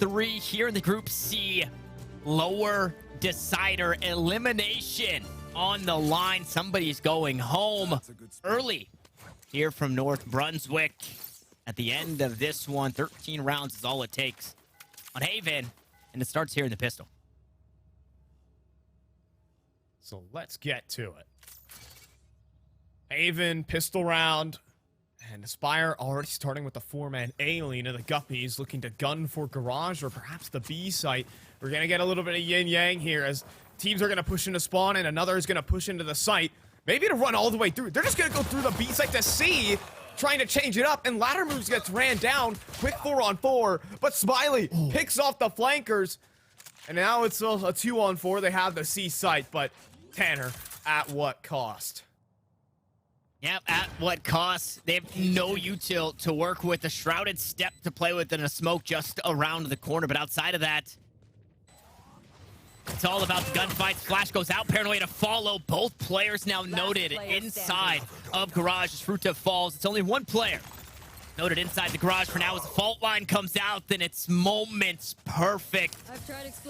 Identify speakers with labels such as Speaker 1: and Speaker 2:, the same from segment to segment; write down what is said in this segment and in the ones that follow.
Speaker 1: 3 here in the Group C. Lower decider elimination on the line. Somebody's going home early here from North Brunswick. At the end of this one, 13 rounds is all it takes on Haven, and it starts here in the pistol.
Speaker 2: So let's get to it. Haven, pistol round, and Aspyre already starting with the 4-man A-lane of the Guppies, looking to gun for Garage or perhaps the B site. We're going to get a little bit of yin-yang here as teams are going to push into spawn and another is going to push into the site. Maybe to run all the way through. They're just going to go through the B site to C, trying to change it up, and ladder moves gets ran down. Quick 4-on-4, but Smiley picks off the flankers, and now it's a 2-on-4. They have the C site, but Tanner, at what cost?
Speaker 1: Yep, at what cost? They have no util to work with. A shrouded step to play with and a smoke just around the corner. But outside of that, it's all about the gunfights. Flash goes out. Paranoia to follow. Both players now noted inside of Garage. As Fruta falls, it's only one player noted inside the Garage for now. As the fault line comes out, then it's moments perfect.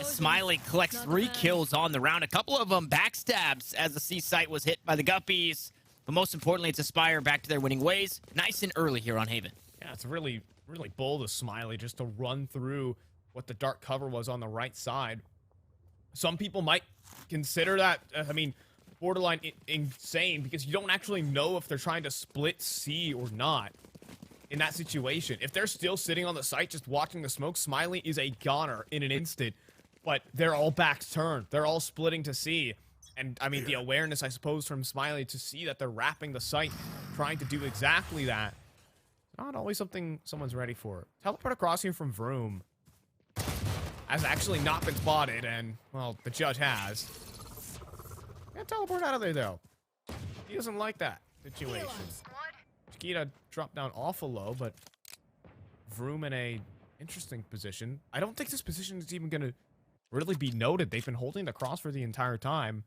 Speaker 1: Smiley collects 3 kills on the round. A couple of them backstabs as the C site was hit by the Guppies. But most importantly, it's Aspyre back to their winning ways. Nice and early here on Haven.
Speaker 2: Yeah, it's really, really bold of Smiley just to run through what the dark cover was on the right side. Some people might consider that, I mean, borderline insane because you don't actually know if they're trying to split C or not in that situation. If they're still sitting on the site just watching the smoke, Smiley is a goner in an instant. But they're all backs turned. They're all splitting to C. And, I mean, the awareness, I suppose, from Smiley to see that they're wrapping the site, trying to do exactly that. Not always something someone's ready for. Teleport across here from Vroom has actually not been spotted, and, well, the judge has. Can't teleport out of there, though. He doesn't like that situation. Chiquita dropped down awful low, but Vroom in a interesting position. I don't think this position is even going to really be noted. They've been holding the cross for the entire time.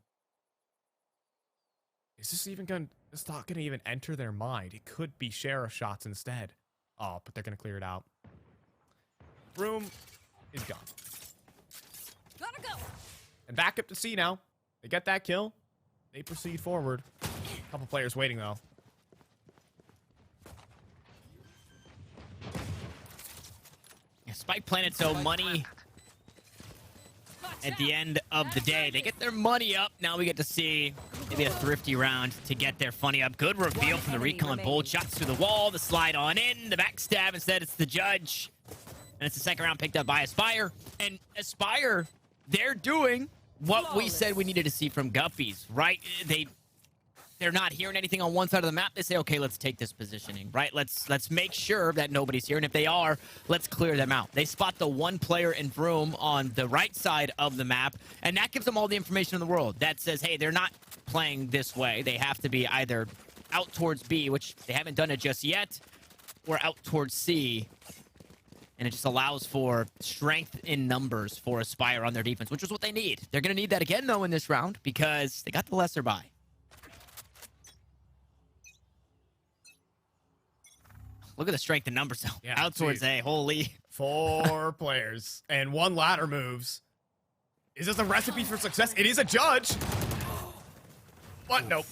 Speaker 2: Is this even going to... It's not going to even enter their mind. It could be sheriff shots instead. Oh, but they're going to clear it out. Vroom is gone.
Speaker 3: Gotta go.
Speaker 2: And back up to C now. They get that kill. They proceed forward. A couple players waiting, though.
Speaker 1: Yeah, Spike Planet's so money at the end of the day. They get their money up. Now we get to see maybe a thrifty round to get their funny up. Good reveal from the recon bolt. Shots through the wall. The slide on in. The backstab. Instead, it's the judge. And it's the second round picked up by Aspyre. And Aspyre, they're doing what we said we needed to see from Guppies, right? They're not hearing anything on one side of the map. They say, okay, let's take this positioning, right? Let's make sure that nobody's here. And if they are, let's clear them out. They spot the one player in Vroom on the right side of the map. And that gives them all the information in the world. That says, hey, they're not playing this way. They have to be either out towards B, which they haven't done it just yet, or out towards C. And it just allows for strength in numbers for Aspyre on their defense, which is what they need. They're going to need that again, though, in this round because they got the lesser buy. Look at the strength in numbers, though.
Speaker 2: Yeah,
Speaker 1: out towards A. Holy.
Speaker 2: 4 players and 1 ladder moves. Is this a recipe for success? It is a judge. What? Nope.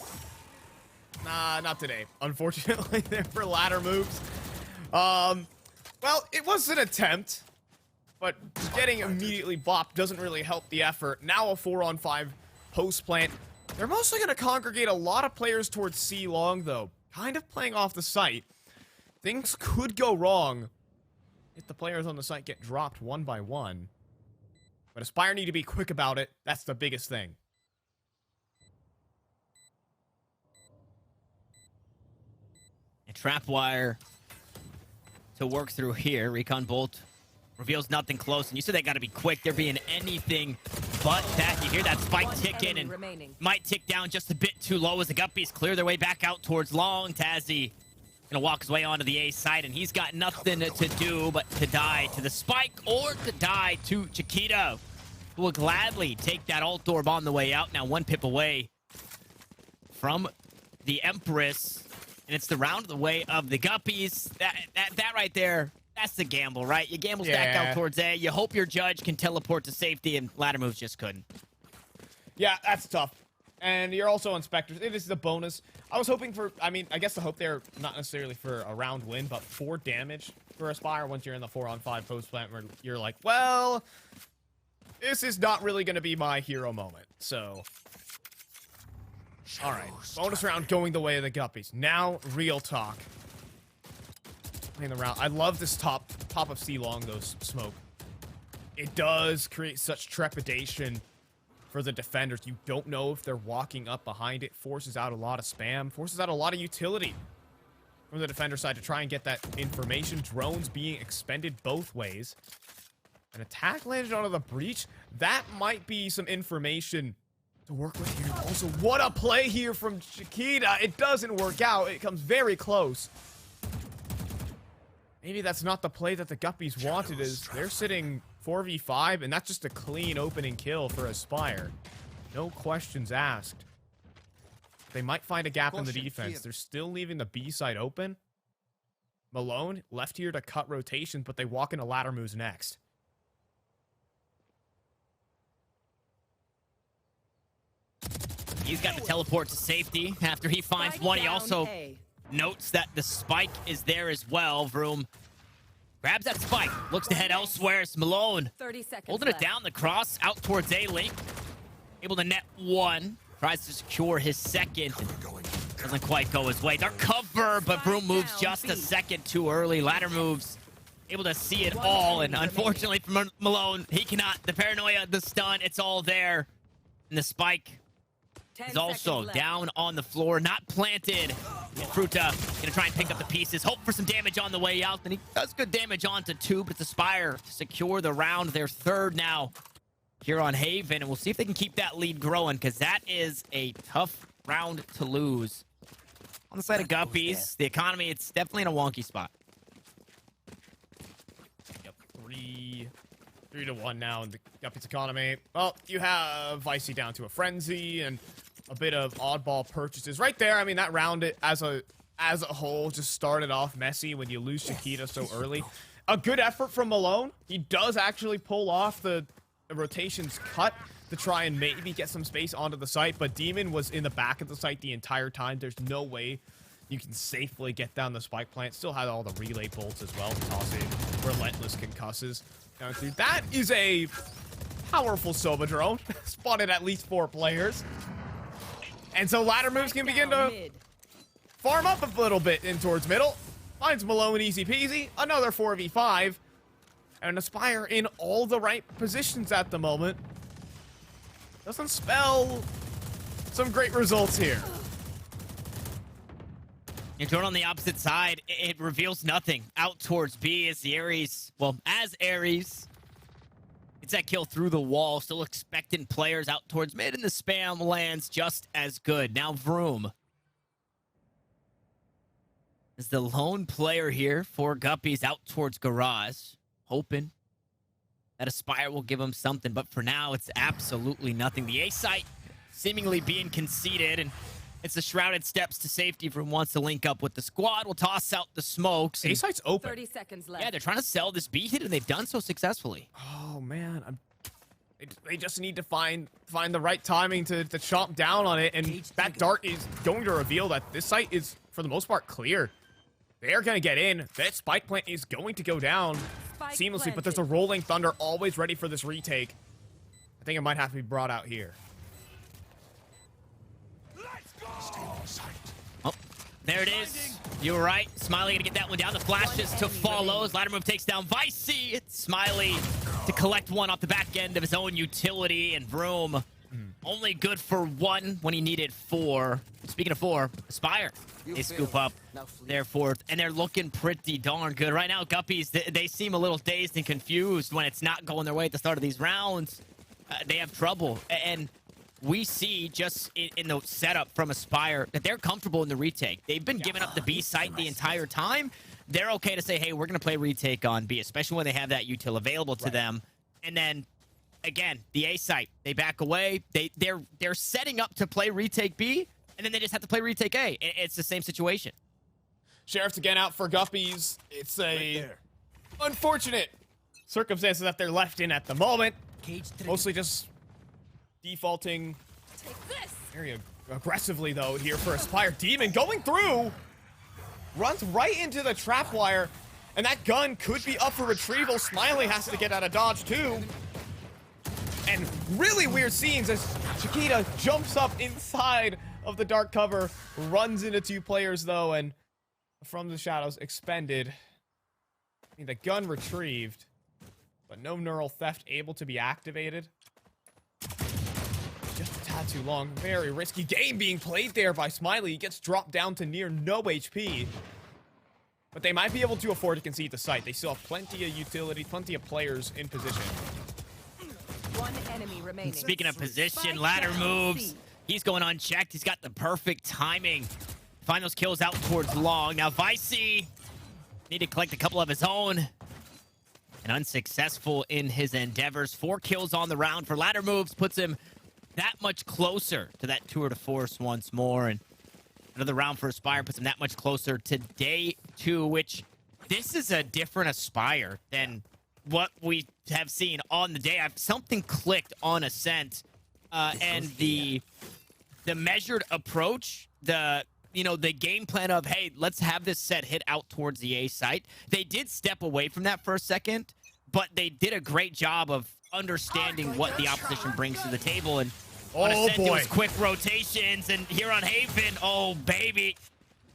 Speaker 2: Nah, not today. Unfortunately, they're for ladder moves. Well, it was an attempt, but getting immediately bopped doesn't really help the effort. Now a 4-on-5 post plant. They're mostly going to congregate a lot of players towards C long, though. Kind of playing off the site. Things could go wrong if the players on the site get dropped one by one. But Aspyre need to be quick about it. That's the biggest thing.
Speaker 1: A trap wire to work through here. Recon Bolt reveals nothing close. And you said they got to be quick. They're being anything but that. You hear that spike ticking and might tick down just a bit too low as the Guppies clear their way back out towards long. Tazzy gonna walk his way onto the A side, and he's got nothing to do but to die to the spike or to die to Chiquita, who will gladly take that ult orb on the way out. Now 1 pip away from the Empress, and it's the round of the way of the Guppies. That right there, That's the gamble, right? You gamble stack
Speaker 2: Yeah.
Speaker 1: out towards A. You hope your judge can teleport to safety, and ladder moves just couldn't.
Speaker 2: Yeah, that's tough. And you're also on Spectres. This is a bonus. I was hoping for, I mean, I guess the hope there, not necessarily for a round win, but 4 damage for Aspyre once you're in the 4-on-5 post plant where you're like, well, this is not really going to be my hero moment. So, all right. Bonus round going the way of the Guppies. Now, real talk. Playing the round. I love this top of C long, though, smoke. It does create such trepidation for the defenders. You don't know if they're walking up behind it. Forces out a lot of spam. Forces out a lot of utility from the defender side to try and get that information. Drones being expended both ways. An attack landed onto the breach. That might be some information to work with here. Also, what a play here from Chiquita. It doesn't work out. It comes very close. Maybe that's not the play that the Guppies wanted, as they're sitting 4v5, and that's just a clean opening kill for Aspyre. No questions asked. They might find a gap in the defense. They're still leaving the B side open. Malone left here to cut rotations, but they walk into ladder moves next.
Speaker 1: He's got the teleport to safety after he finds one. He also notes that the spike is there as well. Vroom grabs that spike, looks to head elsewhere. It's Malone
Speaker 3: 30 seconds
Speaker 1: holding it
Speaker 3: left.
Speaker 1: down the cross out towards A-Link. Able to net one. Tries to secure his second. Doesn't quite go his way. They're cover, but Vroom moves just a second too early. Ladder moves. Able to see it all, and unfortunately for Malone, he cannot. The paranoia, the stun, it's all there. And the spike
Speaker 3: 10
Speaker 1: is also
Speaker 3: seconds left.
Speaker 1: down on the floor, not planted. And Fruta gonna try and pick up the pieces, hope for some damage on the way out. Then he does good damage onto 2, but it's Aspyre to secure the round. They're third now here on Haven, and we'll see if they can keep that lead growing, because that is a tough round to lose. On the side of Guppies, the economy, it's definitely in a wonky spot.
Speaker 2: Yep, 3-1 now in the Guppies economy. Well, you have Vicey down to a frenzy and a bit of oddball purchases right there. I mean, that round as a whole just started off messy when you lose Chiquita so early. A good effort from Malone. He does actually pull off the rotations cut to try and maybe get some space onto the site, but Demon was in the back of the site the entire time. There's no way you can safely get down the spike plant. Still had all the relay bolts as well to toss in relentless concusses down through. That is a powerful Soba drone. Spotted at least 4 players. And so ladder moves can begin to farm up a little bit in towards middle. Finds Malone easy peasy. Another 4v5. And Aspyre in all the right positions at the moment. Doesn't spell some great results here.
Speaker 1: You throw it on the opposite side, it reveals nothing. Out towards B as the Ares, well, as Ares. It's that kill through the wall. Still expectant players out towards mid, and the spam lands just as good. Now Vroom is the lone player here for Guppies out towards Garage. Hoping that Aspyre will give him something, but for now, it's absolutely nothing. The A site seemingly being conceded, and it's the shrouded steps to safety. Vroom wants to link up with the squad. We'll toss out the smokes.
Speaker 2: A site's open.
Speaker 3: 30 seconds left.
Speaker 1: Yeah, they're trying to sell this beat hit, and they've done so successfully.
Speaker 2: Oh man, they just need to find the right timing to chomp down on it, and that dart is going to reveal that this site is for the most part clear. They're gonna get in. That spike plant is going to go down seamlessly, but there's a rolling thunder always ready for this retake. I think it might have to be brought out here.
Speaker 1: Oh, there it is. You were right. Smiley gonna get that one down. The flashes to follows. Ladder move takes down Vicey. It's Smiley to collect one off the back end of his own utility, and Vroom only good for 1 when he needed 4. Speaking of 4, Aspyre, they scoop up their 4th, and they're looking pretty darn good. Right now, Guppies, they seem a little dazed and confused when it's not going their way at the start of these rounds. They have trouble, and we see just in the setup from Aspyre that they're comfortable in the retake. They've been giving up the B site the entire time. They're okay to say, hey, we're going to play retake on B, especially when they have that util available to them. And then again, the A site, they back away. They're setting up to play retake B, and then they just have to play retake A. It's the same situation.
Speaker 2: Sheriff's again out for Guppies. It's a unfortunate circumstances that they're left in at the moment.
Speaker 4: Cage 3.
Speaker 2: Mostly just defaulting
Speaker 3: Take this.
Speaker 2: very aggressively, though, here for Aspyre. Demon going through. Runs right into the trap wire. And that gun could be up for retrieval. Smiley has to get out of dodge, too. And really weird scenes as Chiquita jumps up inside of the dark cover. Runs into 2 players, though, and from the shadows, expended. I mean, the gun retrieved, but no neural theft able to be activated. Just a tad too long. Very risky game being played there by Smiley. He gets dropped down to near no HP. But they might be able to afford to concede the site. They still have plenty of utility, plenty of players in position.
Speaker 3: One enemy remaining.
Speaker 1: Speaking of position, ladder moves. He's going unchecked. He's got the perfect timing. Find those kills out towards long. Now, Vicey need to collect a couple of his own. And unsuccessful in his endeavors. 4 kills on the round for ladder moves. Puts him that much closer to that tour de force once more. And another round for Aspyre puts him that much closer to day 2, which this is a different Aspyre than what we have seen on the day. Something clicked on Ascent, and the measured approach, the game plan of, hey, let's have this set hit out towards the A site. They did step away from that for a second, but they did a great job of understanding what the opposition brings to the table. And on Ascent, it was quick rotations, and here on Haven, oh baby,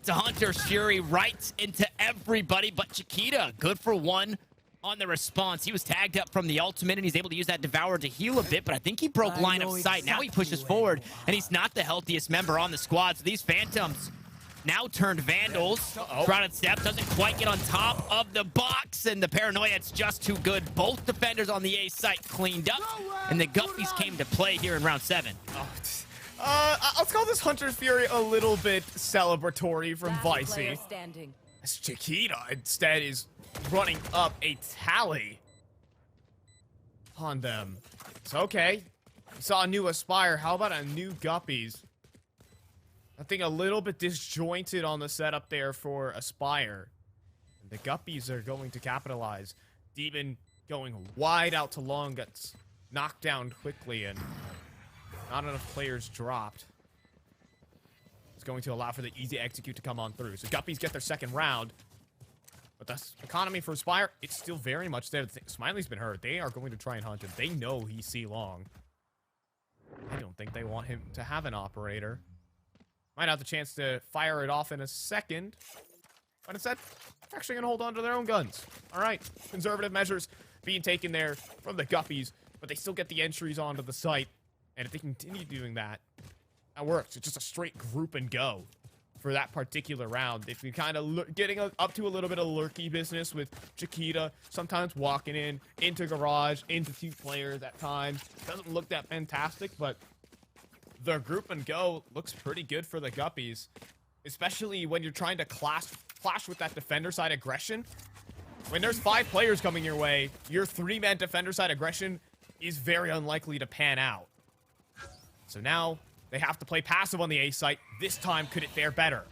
Speaker 1: it's a Hunter's Fury right into everybody but Chiquita. Good for 1 on the response. He was tagged up from the ultimate, and he's able to use that Devourer to heal a bit, but I think he broke line of sight. Now he pushes forward, and he's not the healthiest member on the squad, so these Phantoms now turned Vandals. Crowded Step doesn't quite get on top of the box, and the Paranoia, it's just too good. Both defenders on the A site cleaned up, and the Guppies came to play here in round 7.
Speaker 2: I'll call this Hunter's Fury a little bit celebratory from Vicey. As Chiquita instead is running up a tally on them. It's okay. We saw a new Aspyre. How about a new Guppies? I think a little bit disjointed on the setup there for Aspyre. And the Guppies are going to capitalize. Demon going wide out to long, gets knocked down quickly, and not enough players dropped. It's going to allow for the easy execute to come on through. So Guppies get their second round. But the economy for Aspyre, it's still very much there. Smiley's been hurt. They are going to try and hunt him. They know he's C-long. I don't think they want him to have an operator. Might have the chance to fire it off in a second. But instead, they're actually going to hold on to their own guns. All right, conservative measures being taken there from the Guppies. But they still get the entries onto the site. And if they continue doing that, that works. It's just a straight group and go for that particular round. If you're kind of getting up to a little bit of lurky business with Chiquita, sometimes walking into garage, into 2 players at times. Doesn't look that fantastic, but the group and go looks pretty good for the Guppies, especially when you're trying to clash with that defender side aggression. When there's 5 players coming your way, your 3-man defender side aggression is very unlikely to pan out. So now they have to play passive on the A site. This time, could it fare better?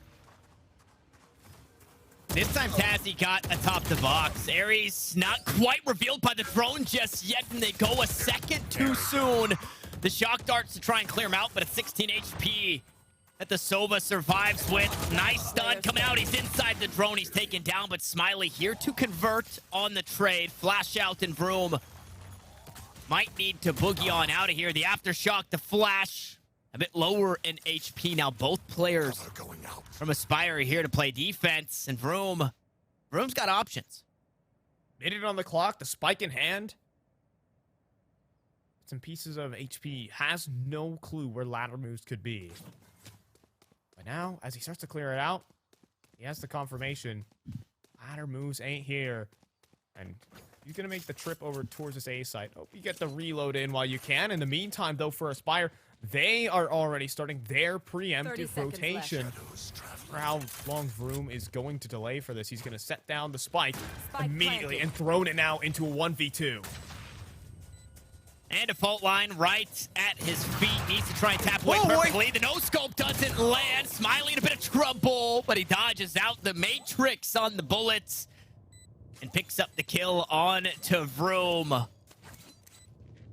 Speaker 1: This time, Tazzy got atop the box. Ares not quite revealed by the drone just yet, and they go a second too soon. The shock darts to try and clear him out, but at 16 HP that the Sova survives with. Nice stun coming out. He's inside the drone. He's taken down, but Smiley here to convert on the trade. Flash out and Vroom might need to boogie on out of here. The aftershock, the flash, a bit lower in HP. Now both players from Aspyre are here to play defense, and Vroom's got options.
Speaker 2: Minute on the clock, the spike in hand. Some pieces of HP, has no clue where ladder moves could be. But now, as he starts to clear it out, he has the confirmation. Ladder moves ain't here. And he's going to make the trip over towards this A site. Hope you get the reload in while you can. In the meantime, though, for Aspyre, they are already starting their preemptive rotation. For how long Vroom is going to delay for this. He's going to set down the spike immediately and thrown it now into a 1v2.
Speaker 1: And a fault line right at his feet. Needs to try and tap away perfectly. The no-scope doesn't land. Smiley in a bit of trouble, but he dodges out the Matrix on the bullets. and picks up the kill on to Vroom.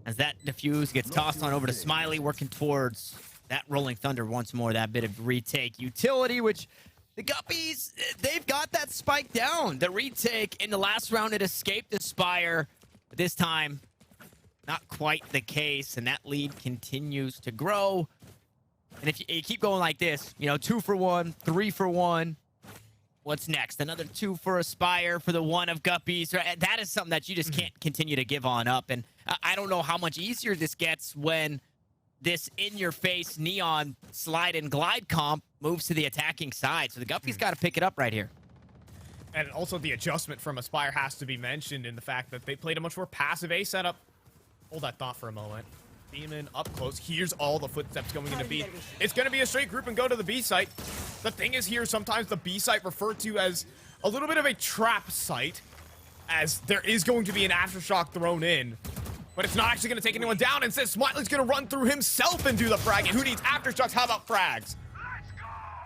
Speaker 1: As that defuse gets tossed on over to Smiley, working towards that Rolling Thunder once more. That bit of retake utility, which the Guppies, they've got that spike down. The retake in the last round, it escaped Aspyre. But this time, not quite the case, and that lead continues to grow. And if you keep going like this, you know, 2 for 1, 3 for 1, what's next? Another 2 for Aspyre for the 1 of Guppies. That is something that you just can't continue to give on up. And I don't know how much easier this gets when this in-your-face neon slide and glide comp moves to the attacking side. So the Guppies got to pick it up right here.
Speaker 2: And also the adjustment from Aspyre has to be mentioned in the fact that they played a much more passive A setup. Hold that thought for a moment. Demon up close. Here's all the footsteps going into B. It's going to be a straight group and go to the B site. The thing is here, sometimes the B site referred to as a little bit of a trap site, as there is going to be an aftershock thrown in. But it's not actually going to take anyone down. Instead, Smiley's going to run through himself and do the frag. And who needs aftershocks? How about frags?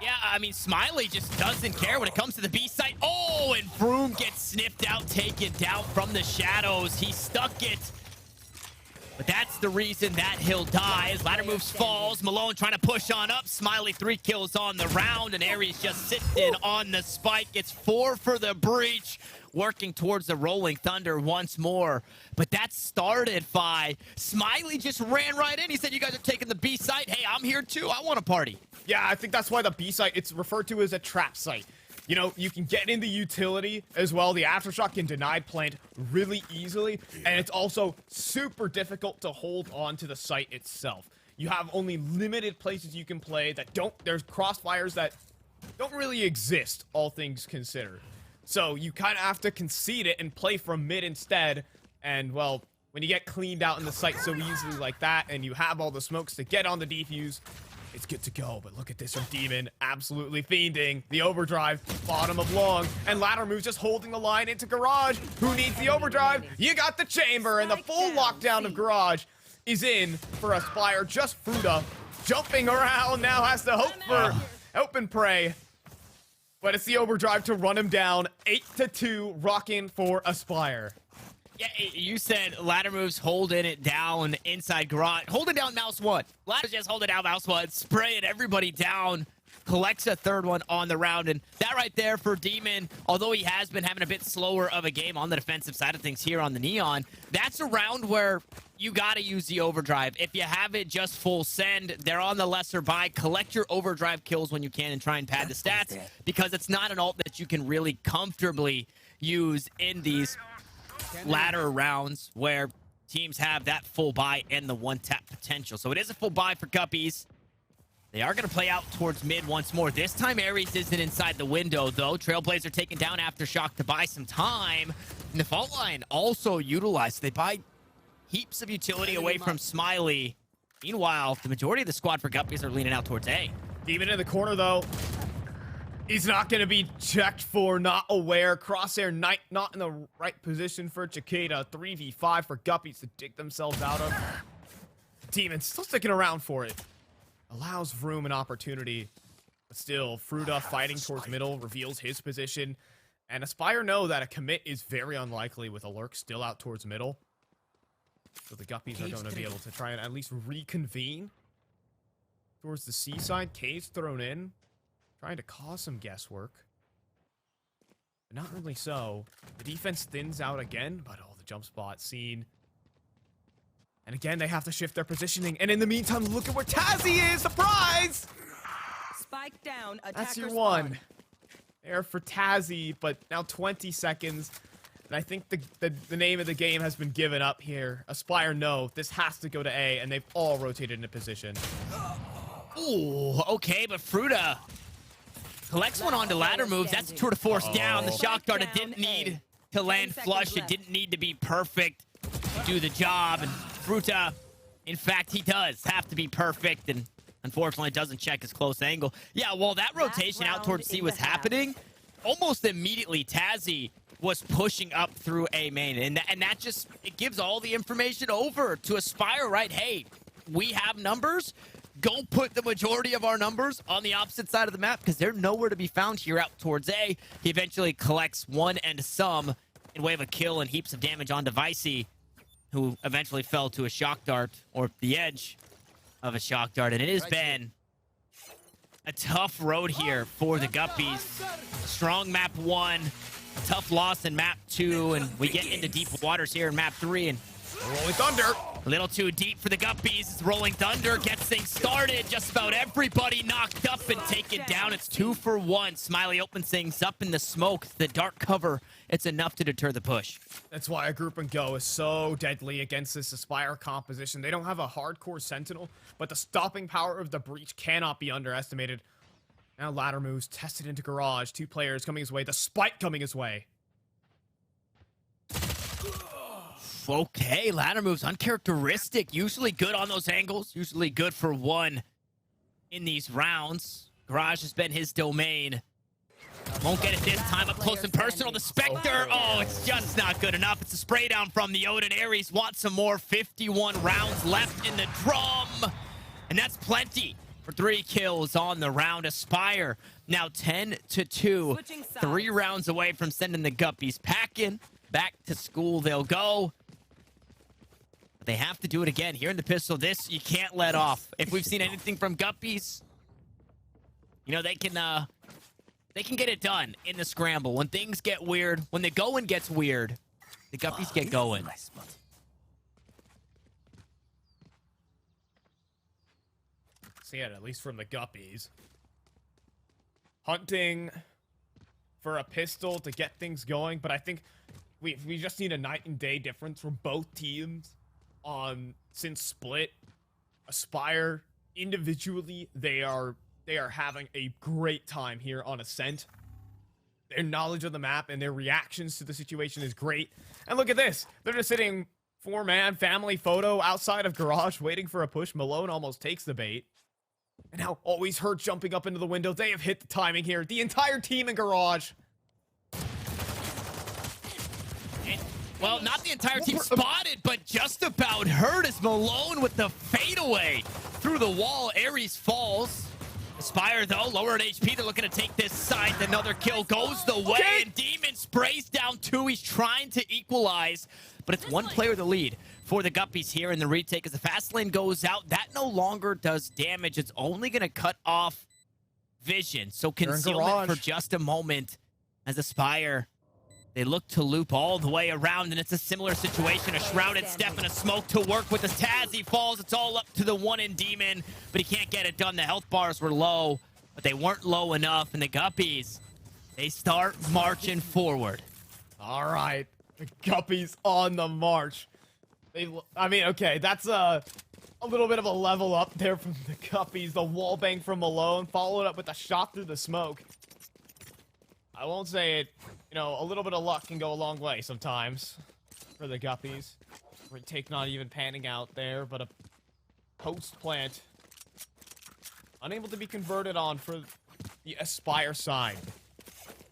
Speaker 1: Yeah, I mean, Smiley just doesn't care when it comes to the B site. Oh, and Vroom gets sniffed out, taken down from the shadows. He stuck it. But that's the reason that he'll die. As ladder moves falls, Malone trying to push on up. Smiley 3 kills on the round, and Aries just sitting on the spike. It's 4 for the breach, working towards the Rolling Thunder once more. But that started by Smiley just ran right in. He said, you guys are taking the B site. Hey, I'm here too. I want to party.
Speaker 2: Yeah, I think that's why the B site, it's referred to as a trap site. You know, you can get in the utility as well. The aftershock can deny plant really easily, and it's also super difficult to hold on to the site itself. You have only limited places you can play that there's crossfires that don't really exist, all things considered. So you kind of have to concede it and play from mid instead. And, well, when you get cleaned out in the site so easily like that, and you have all the smokes to get on the defuse, it's good to go. But look at this from Demon, absolutely fiending. The overdrive, bottom of long, and ladder moves just holding the line into garage. Who needs the overdrive? You got the chamber, and the full lockdown of garage is in for Aspyre. Just Fruta jumping around now, has to hope for open prey. But it's the overdrive to run him down. 8-2, rocking for Aspyre.
Speaker 1: Yeah, you said ladder moves holding it down inside garage. Holding down mouse 1. Ladder just holding down mouse 1, spraying everybody down. Collects a 3rd one on the round. And that right there for Demon, although he has been having a bit slower of a game on the defensive side of things here on the Neon, that's a round where you got to use the overdrive. If you have it just full send, they're on the lesser buy. Collect your overdrive kills when you can and try and pad the stats, because it's not an ult that you can really comfortably use in these ladder rounds where teams have that full buy and the 1-tap potential. So it is a full buy for Guppies. They are going to play out towards mid once more. This time, Aries isn't inside the window, though. Trailblazer taking down Aftershock to buy some time. And the fault line also utilized. They buy heaps of utility away from Smiley. Meanwhile, the majority of the squad for Guppies are leaning out towards A.
Speaker 2: Demon in the corner, though. He's not going to be checked for, not aware. Crosshair Knight not in the right position for Chiquita. 3v5 for Guppies to dig themselves out of. Demon still sticking around for it. Allows Vroom an opportunity. But still, Fruta fighting towards middle, reveals his position. And Aspyre know that a commit is very unlikely with a lurk still out towards middle. So the Guppies are going to be able to try and at least reconvene towards the C side. Cave's thrown in. Trying to cause some guesswork. But not really so. The defense thins out again, but the jump spot seen. And again, they have to shift their positioning. And in the meantime, look at where Tazzy is! Surprise!
Speaker 3: Spike down.
Speaker 2: That's your
Speaker 3: Attacker
Speaker 2: one.
Speaker 3: spawn.
Speaker 2: There for Tazzy, but now 20 seconds. And I think the name of the game has been given up here. Aspyre, no, this has to go to A, and they've all rotated into position.
Speaker 1: Ooh, okay, but Fruta collects one onto ladder moves. That's a tour de force down. The shock dart, it didn't need to land flush. It didn't need to be perfect to do the job. And Fruta, in fact, he does have to be perfect, and unfortunately doesn't check his close angle. Yeah, while that rotation out towards C was happening, almost immediately Tazzy was pushing up through A main. And that just, it gives all the information over to Aspyre, right? Hey, we have numbers. Go put the majority of our numbers on the opposite side of the map, because they're nowhere to be found here out towards A. He eventually collects one and some in way of a kill and heaps of damage on Vicey, who eventually fell to a shock dart, or the edge of a shock dart. And it has been a tough road here for the Guppies. Strong map 1, a tough loss in map 2, and we get into deep waters here in map 3, and
Speaker 2: Rolling Thunder.
Speaker 1: a little too deep for the Guppies. Rolling Thunder gets things started. Just about everybody knocked up and taken down. It's 2 for 1. Smiley opens things up in the smoke. The dark cover, it's enough to deter the push.
Speaker 2: That's why a group and go is so deadly against this Aspyre composition. They don't have a hardcore sentinel, but the stopping power of the breach cannot be underestimated. Now ladder moves tested into garage. 2 players coming his way. The spike coming his way.
Speaker 1: Okay, ladder moves uncharacteristic. Usually good on those angles. Usually good for 1 in these rounds. Garage has been his domain. Won't get it this time. Up close and personal. The Spectre. Oh, it's just not good enough. It's a spray down from the Odin. Ares wants some more. 51 rounds left in the drum. And that's plenty for 3 kills on the round. Aspyre now 10-2. 3 rounds away from sending the Guppies packing. Back to school they'll go. But they have to do it again. Here in the pistol, this you can't let off. If we've seen anything from Guppies, you know, they can get it done in the scramble. When things get weird, when the going gets weird, the Guppies get going.
Speaker 2: See it, at least from the Guppies. Hunting for a pistol to get things going, but I think we just need a night and day difference from both teams on since split. Aspyre individually, they are having a great time here on Ascent. Their knowledge of the map and their reactions to the situation is great. And look at this. They're just sitting 4-man family photo outside of garage waiting for a push. Malone almost takes the bait. And now always hurt jumping up into the window. They have hit the timing here. The entire team in garage.
Speaker 1: Well, not the entire team spotted, but just about hurt as Malone with the fadeaway through the wall. Ares falls. Aspyre, though, lower in HP. They're looking to take this side. Another kill goes the way, and Demon sprays down 2. He's trying to equalize, but it's 1 player the lead for the Guppies here in the retake. As the fast lane goes out, that no longer does damage. It's only going to cut off vision. So concealment for just a moment as Aspyre, they look to loop all the way around, and it's a similar situation. A shrouded step and a smoke to work with. The Taz, he falls. It's all up to the 1 in Demon, but he can't get it done. The health bars were low, but they weren't low enough, and the Guppies, they start marching forward.
Speaker 2: All right, the Guppies on the march. I mean, okay, that's a little bit of a level up there from the Guppies. The wall bang from Malone, followed up with a shot through the smoke. I won't say it. You know, a little bit of luck can go a long way sometimes for the Guppies. Retake not even panning out there, but a post plant unable to be converted on for the Aspyre side.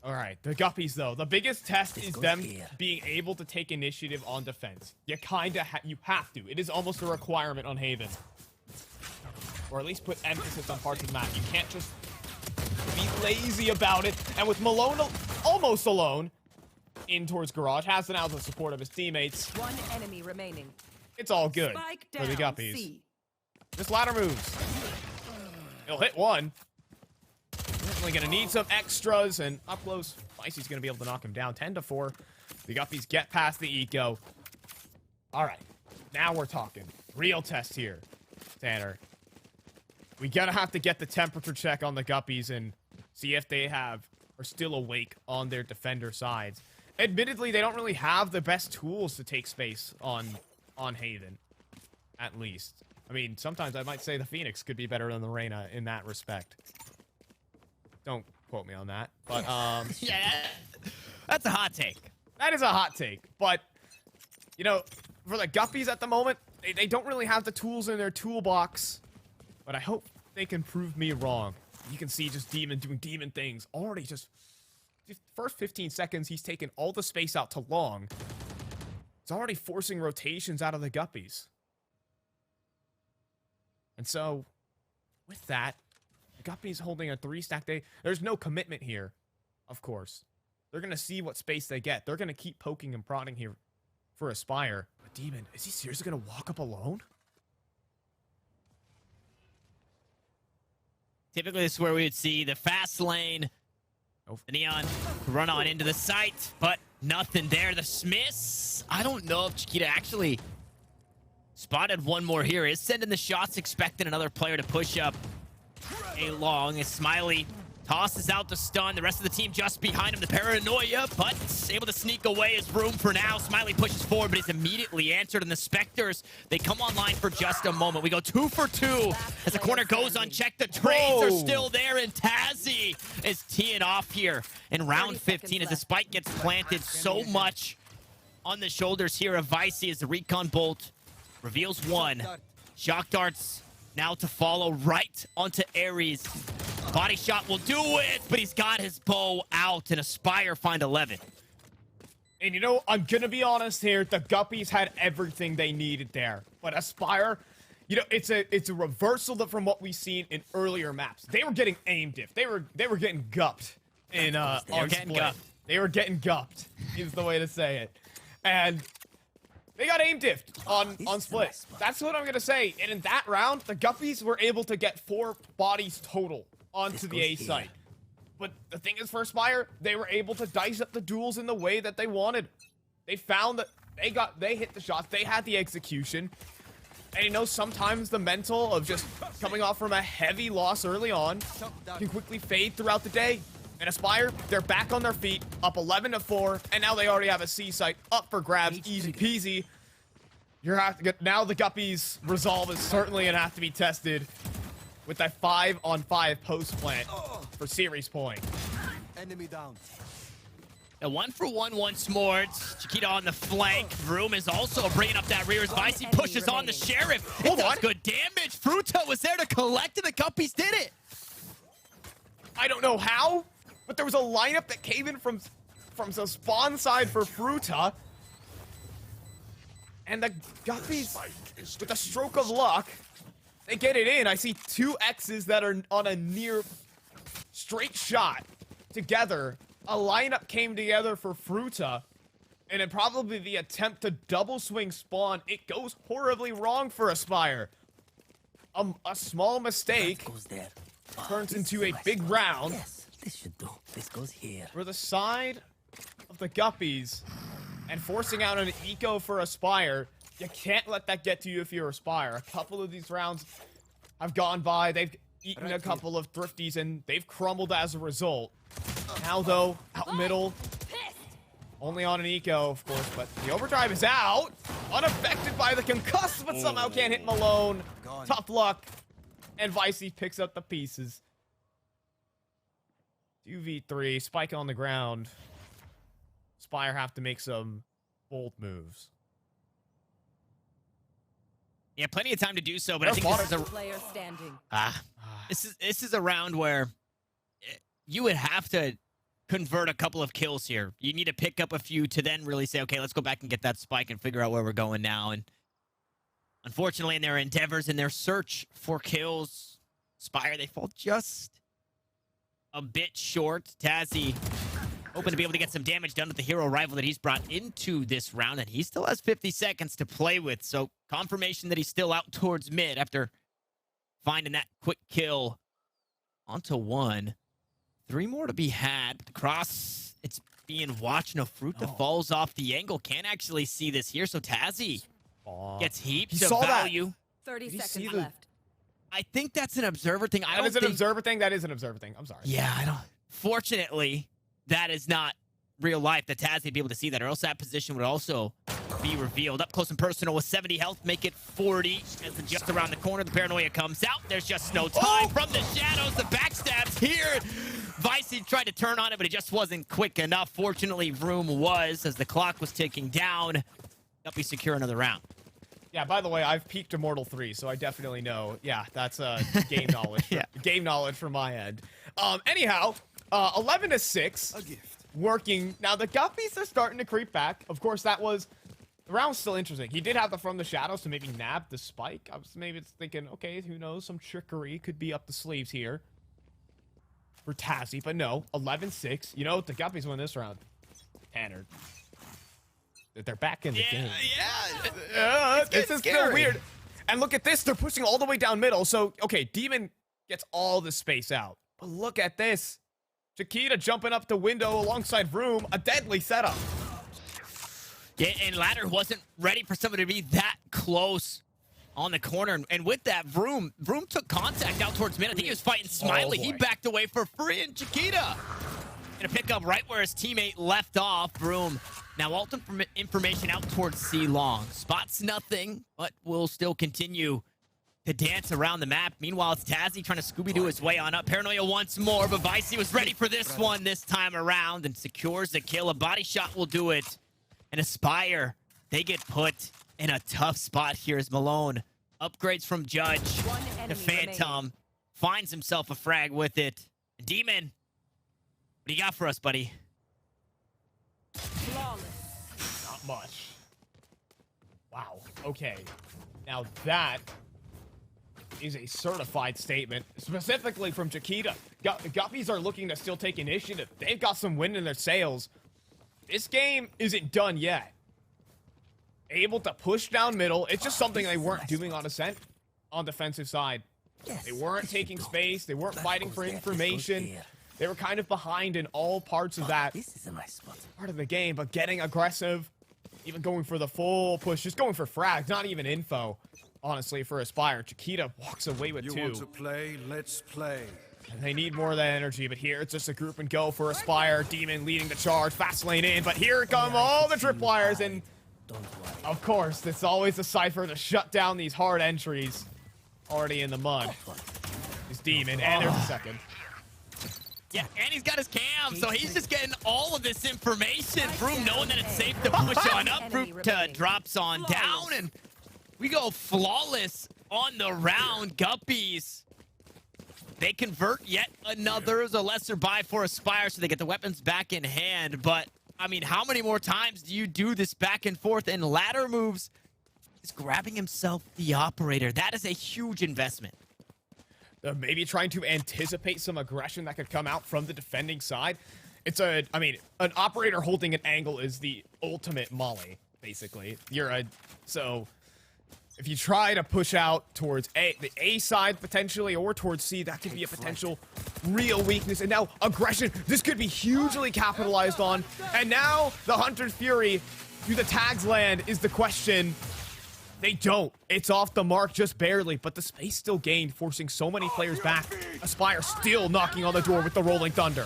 Speaker 2: All right, the Guppies though, the biggest test is them being able to take initiative on defense. You you have to. It is almost a requirement on Haven, or at least put emphasis on parts of the map. You can't just be lazy about it. And with Malone almost alone in towards garage, has to now the support of his teammates.
Speaker 3: 1 enemy remaining.
Speaker 2: It's all good
Speaker 3: Spike
Speaker 2: for the
Speaker 3: down,
Speaker 2: Guppies.
Speaker 3: C.
Speaker 2: Just ladder moves. He'll hit 1. Definitely gonna need some extras, and up close, Vicey's gonna be able to knock him down. 10-4. The Guppies get past the eco. All right, now we're talking real test here, Tanner. We gotta have to get the temperature check on the Guppies and see if they are still awake on their defender sides. Admittedly, they don't really have the best tools to take space on Haven, at least. I mean, sometimes I might say the Phoenix could be better than the Reyna in that respect. Don't quote me on that, but
Speaker 1: Yeah, that's a hot take.
Speaker 2: that is a hot take. But you know, for the Guppies at the moment, they don't really have the tools in their toolbox. But I hope they can prove me wrong. You can see just Demon doing Demon things. Already just first 15 seconds, he's taken all the space out to long. It's already forcing rotations out of the Guppies. And so, with that, the Guppies holding a 3-stack day. There's no commitment here, of course. They're going to see what space they get. They're going to keep poking and prodding here for Aspyre. But Demon, is he seriously going to walk up alone?
Speaker 1: Typically, this is where we would see the fast lane. The Neon run on into the site, but nothing there. The Smiths, I don't know if Chiquita actually spotted one more here. Is sending the shots, expecting another player to push up a long. As Smiley tosses out the stun. The rest of the team just behind him. The paranoia, but able to sneak away his room for now. Smiley pushes forward, but he's immediately answered. And the Spectres, they come online for just a moment. We go 2 for 2 as the corner goes unchecked. The trades are still there, and Tazzy is teeing off here in round 15 as the spike gets planted so much on the shoulders here of Vicey as the recon bolt reveals one. Shock darts now to follow right onto Ares. Body shot will do it, but he's got his bow out, and Aspyre find 11.
Speaker 2: And you know, I'm gonna be honest here, the Guppies had everything they needed there. But Aspyre, you know, it's a reversal from what we've seen in earlier maps. They were getting aim diff. They were getting gupped in on Split. They were getting gupped, is the way to say it. And they got aim diffed on Split. That's what I'm gonna say. And in that round, the Guppies were able to get 4 bodies total onto the A site. But the thing is, for Aspyre, they were able to dice up the duels in the way that they wanted. They found that they hit the shots, they had the execution. And you know, sometimes the mental of just coming off from a heavy loss early on can quickly fade throughout the day. And Aspyre, they're back on their feet, up 11 to 4, and now they already have a C site up for grabs, easy peasy. Now the Guppies' resolve is certainly gonna have to be tested with that 5-on-5 post plant for series point.
Speaker 4: Enemy down.
Speaker 1: A 1 for 1 once more. Chiquita on the flank. Vroom is also bringing up that rear as Vicey pushes on the Sheriff. It does good damage. Fruta was there to collect, and the Guppies did it.
Speaker 2: I don't know how, but there was a lineup that came in from the spawn side for Fruta. And the Guppies, with a stroke of luck, they get it in. I see 2 X's that are on a near straight shot together. A lineup came together for Fruta, and in probably the attempt to double swing spawn, it goes horribly wrong for Aspyre. A small mistake turns into a big round.
Speaker 4: Yes, this should do. This goes here.
Speaker 2: For the side of the Guppies, and forcing out an eco for Aspyre. You can't let that get to you if you're Aspyre. A couple of these rounds have gone by. They've eaten a couple of thrifties, and they've crumbled as a result. Now, though, out middle. Only on an eco, of course, but the overdrive is out. Unaffected by the concuss, but somehow can't hit him alone. Tough luck. And Vicey picks up the pieces. 2v3, spike on the ground. Aspyre have to make some bold moves.
Speaker 1: Yeah, plenty of time to do so, but I think this is a
Speaker 3: Player standing.
Speaker 1: this is a round where you would have to convert a couple of kills here. You need to pick up a few to then really say, okay, let's go back and get that spike and figure out where we're going now. And unfortunately, in their endeavors, in their search for kills, Aspyre, they fall just a bit short. Tazzy hoping to be able to get some damage done with the hero rival that he's brought into this round, and he still has 50 seconds to play with, so confirmation that he's still out towards mid after finding that quick kill onto 1. 3 more to be had. The cross, it's being watched. No, Fruta falls off the angle. Can't actually see this here, so Tazzy gets heaps of value.
Speaker 3: 30 seconds left.
Speaker 1: I think that's an observer thing.
Speaker 2: That is an observer thing? That is an observer thing. I'm sorry.
Speaker 1: Yeah, I don't... Fortunately, that is not real life that Tazzy would be able to see that, or else that position would also be revealed. Up close and personal with 70 health, make it 40. As the just around the corner, the paranoia comes out. There's just no time from the shadows. The backstab's here. Vicey tried to turn on it, but it just wasn't quick enough. Fortunately, Vroom was, as the clock was ticking down. Guppies secure another round.
Speaker 2: Yeah, by the way, I've peaked Immortal 3, so I definitely know. Yeah, that's game knowledge. Game knowledge from my end. Anyhow, 11 to 6.
Speaker 4: A gift.
Speaker 2: Working. Now, the Guppies are starting to creep back. Of course, that was... The round's still interesting. He did have the From the Shadows to maybe nab the spike. I was maybe thinking, okay, who knows? Some trickery could be up the sleeves here. for Tazzy, but no, 11-6. You know, the Guppies win this round. Tanner. They're back in the game.
Speaker 1: Yeah.
Speaker 2: This is so weird. And look at this. They're pushing all the way down middle. So, okay, Demon gets all the space out. But look at this. Chiquita jumping up the window alongside Vroom. A deadly setup.
Speaker 1: Yeah, and Ladder wasn't ready for someone to be that close on the corner. And with that, Vroom took contact out towards mid. I think he was fighting Smiley.
Speaker 2: Oh,
Speaker 1: He
Speaker 2: boy.
Speaker 1: backed away for free, and Chiquita gonna pick up right where his teammate left off. Vroom now ultimate information out towards C long. Spots nothing, but will still continue to dance around the map. Meanwhile, it's Tazzy trying to Scooby-Doo his way on up. Paranoia once more, but Vicey was ready for this one this time around and secures the kill. A body shot will do it. And Aspyre, they get put in a tough spot here as Malone upgrades from Judge
Speaker 3: One
Speaker 1: to
Speaker 3: enemy
Speaker 1: Phantom.
Speaker 3: remaining.
Speaker 1: Finds himself a frag with it. Demon, what do you got for us, buddy?
Speaker 3: Flawless.
Speaker 2: Not much. Wow. Okay. Now that is a certified statement, specifically from Chiquita. The Guppies are looking to still take initiative. They've got some wind in their sails. This game isn't done yet. Able to push down middle. It's just something they weren't doing on Ascent on defensive side. They weren't taking space. They weren't fighting for information. They were kind of behind in all parts of that
Speaker 4: This is a nice spot.
Speaker 2: part of the game, but getting aggressive, even going for the full push, just going for frags, not even info, honestly, for Aspyre. Chiquita walks away with
Speaker 5: You
Speaker 2: two.
Speaker 5: want to play? Let's play.
Speaker 2: And they need more of that energy, but here it's just a group and go for Aspyre. Demon leading the charge, fast lane in, but here come all the tripwires, and
Speaker 4: Don't worry.
Speaker 2: of course, it's always a Cypher to shut down these hard entries. Already in the mud. Is Demon, and there's a second.
Speaker 1: Yeah, and he's got his cam, so he's just getting all of this information. Vroom knowing that it's safe to push on up. Vroom drops on down, and we go flawless on the round. Guppies, they convert yet another as a lesser buy for Aspyre, so they get the weapons back in hand. But, I mean, how many more times do you do this back and forth? And Ladder moves is grabbing himself the operator. That is a huge investment.
Speaker 2: Maybe trying to anticipate some aggression that could come out from the defending side. I mean, an operator holding an angle is the ultimate molly, basically. So if you try to push out towards the A side potentially, or towards C, that could be a potential real weakness. And now aggression, this could be hugely capitalized on. And now the Hunter's Fury, do the tags land is the question. They don't. It's off the mark just barely, but the space still gained, forcing so many players back. Aspyre still knocking on the door with the Rolling Thunder.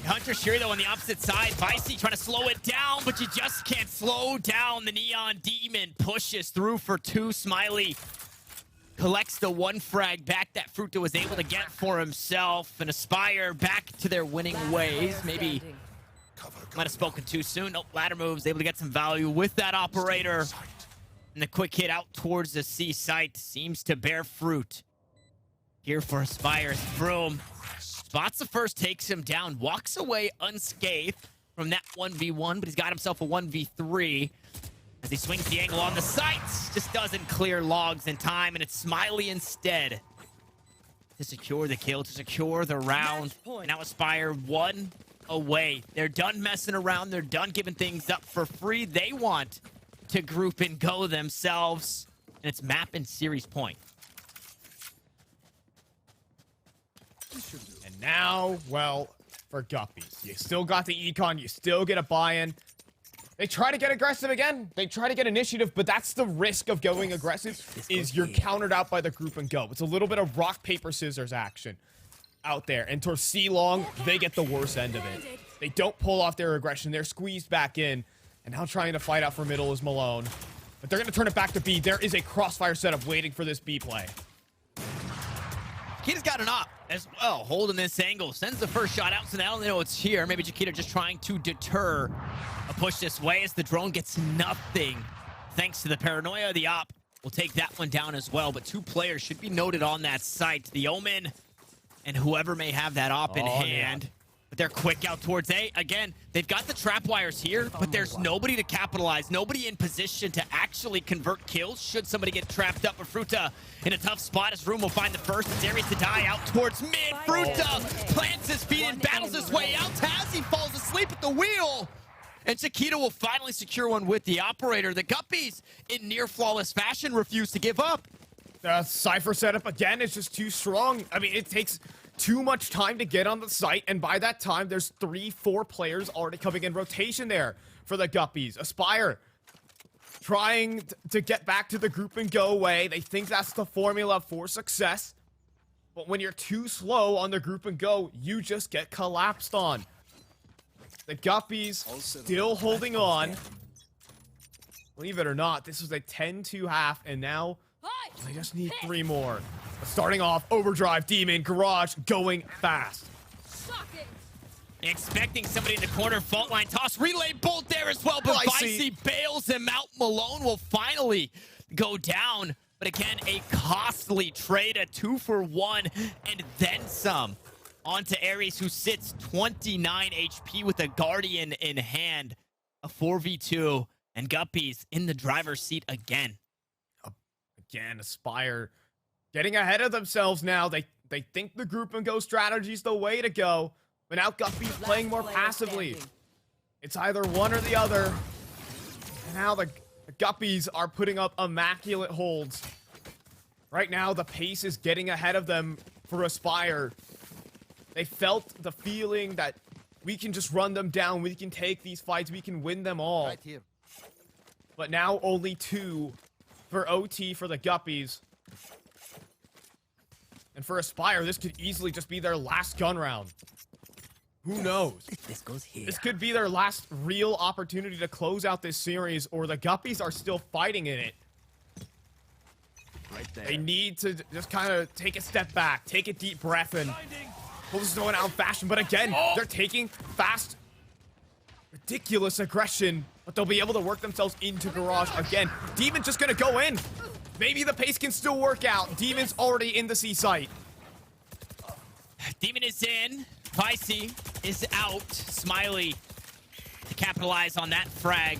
Speaker 1: Hunter Fury, though, on the opposite side. Vicey trying to slow it down, but you just can't slow down the Neon Demon. Pushes through for two. Smiley collects the one frag back that Fruta was able to get for himself. And Aspyre back to their winning ways. Maybe might have spoken too soon. Nope, Ladder moves, able to get some value with that operator. And the quick hit out towards the C site seems to bear fruit. Here for Aspyre's Vroom. Spots the first, takes him down, walks away unscathed from that 1v1, but he's got himself a 1v3 as he swings the angle on the sights. Just doesn't clear logs in time, and it's Smiley instead to secure the kill, to secure the round. And now Aspyre one away. They're done messing around. They're done giving things up for free. They want to group and go themselves, and it's map and series point.
Speaker 2: And now, well, for Guppies, you still got the econ, you still get a buy-in. They try to get aggressive again. They try to get initiative, but that's the risk of going aggressive, is you're countered out by the group and go. It's a little bit of rock, paper, scissors action out there. And towards C-Long, they get the worst end of it. They don't pull off their aggression. They're squeezed back in. And now trying to fight out for middle is Malone. But they're going to turn it back to B. There is a crossfire setup waiting for this B play.
Speaker 1: Chiquita's got an op as well, holding this angle. Sends the first shot out, so now they know it's here. Maybe Chiquita just trying to deter a push this way as the drone gets nothing. Thanks to the paranoia, the op will take that one down as well. But two players should be noted on that site. The Omen and whoever may have that op in hand. But they're quick out towards A. Again, they've got the trap wires here, but there's nobody to capitalize, nobody in position to actually convert kills should somebody get trapped up. But Fruta in a tough spot as Room will find the first. It's Aries to die out towards mid. Fruta plants his feet and battles his way out. Tazzy falls asleep at the wheel. And Chiquita will finally secure one with the operator. The Guppies, in near flawless fashion, refuse to give up.
Speaker 2: The Cypher setup, again, is just too strong. I mean, it takes too much time to get on the site, and by that time, there's 3-4 players already coming in rotation there for the Guppies. Aspyre trying to get back to the group and go away. They think that's the formula for success. But when you're too slow on the group and go, you just get collapsed on. The Guppies still holding on. Believe it or not, this was a 10-2 half, and now they just need 3 more. Starting off, Overdrive, Demon, Garage, going fast.
Speaker 1: Expecting somebody in the corner, fault line toss, relay bolt there as well, but Vicey bails him out. Malone will finally go down, but again, a costly trade, a 2-for-1, and then some. Onto Aries, who sits 29 HP with a Guardian in hand. A 4v2, and Guppies in the driver's seat again.
Speaker 2: Again, Aspyre getting ahead of themselves now. They think the group and go strategy is the way to go, but now Guppies playing more passively. It's either one or the other. And now the Guppies are putting up immaculate holds. Right now, the pace is getting ahead of them for Aspyre. They felt the feeling that we can just run them down, we can take these fights, we can win them all.
Speaker 4: Right here.
Speaker 2: But now only 2 for OT for the Guppies. And for Aspyre, this could easily just be their last gun round. Who knows?
Speaker 4: This goes here.
Speaker 2: This could be their last real opportunity to close out this series, or the Guppies are still fighting in it.
Speaker 4: Right there.
Speaker 2: They need to just kind of take a step back, take a deep breath, and pull this going out in fashion. But again, they're taking fast, ridiculous aggression, but they'll be able to work themselves into Garage again. Demon's just gonna go in. Maybe the pace can still work out. Demon's already in the C site.
Speaker 1: Demon is in. Vicey is out. Smiley to capitalize on that frag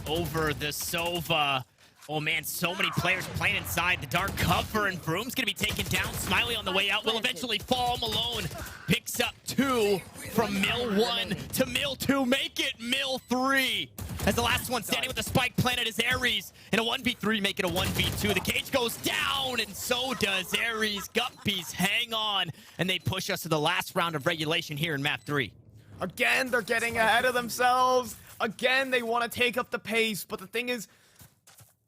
Speaker 1: over the Sova. Oh man, so many players playing inside. The dark cover, and Vroom's gonna be taken down. Smiley on the way out will eventually fall. Malone picks up 2 from Mill 1 to Mill 2. Make it Mill 3. As the last one standing with the spike planted is Aries. In a 1v3, make it a 1v2. The cage goes down, and so does Aries. Guppies hang on, and they push us to the last round of regulation here in map 3.
Speaker 2: Again, they're getting ahead of themselves. Again, they want to take up the pace, but the thing is,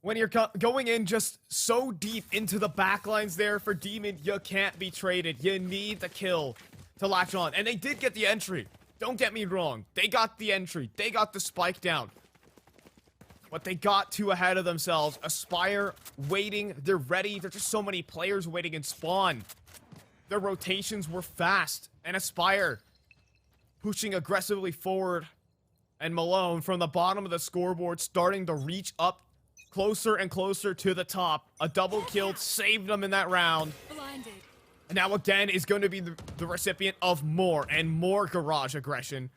Speaker 2: when you're going in just so deep into the backlines there for Demon, you can't be traded. You need the kill to latch on. And they did get the entry. Don't get me wrong. They got the entry. They got the spike down. But they got too ahead of themselves. Aspyre waiting. They're ready. There's just so many players waiting in spawn. Their rotations were fast. And Aspyre pushing aggressively forward. And Malone from the bottom of the scoreboard starting to reach up closer and closer to the top. A double kill saved them in that round.
Speaker 3: Blinded.
Speaker 2: And now again is going to be the recipient of more and more Garage aggression.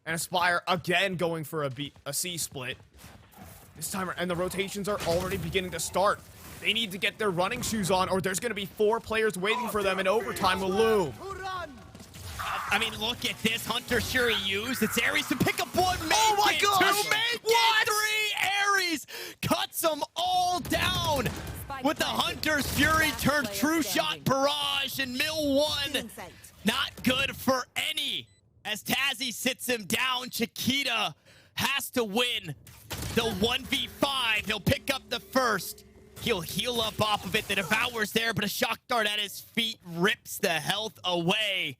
Speaker 2: And Aspyre again going for a C split. This time, and the rotations are already beginning to start. They need to get their running shoes on, or there's going to be 4 players waiting for them, and overtime will loom.
Speaker 1: I mean, look at this. Hunter Shuri used. It's Aries to pick up 1. Make
Speaker 2: Oh my
Speaker 1: it
Speaker 2: gosh!
Speaker 1: 2. Make
Speaker 2: What?
Speaker 1: it 3. Aries cuts them all down. With the Hunter's Fury turned true shot barrage, and Mill 1. Not good for any. As Tazzy sits him down, Chiquita has to win the 1v5. He'll pick up the first. He'll heal up off of it. The Devour's there, but a shock dart at his feet rips the health away.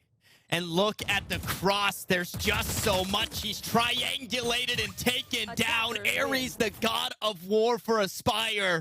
Speaker 1: And look at the cross. There's just so much. He's triangulated and taken down. Aries, the god of war for Aspyre.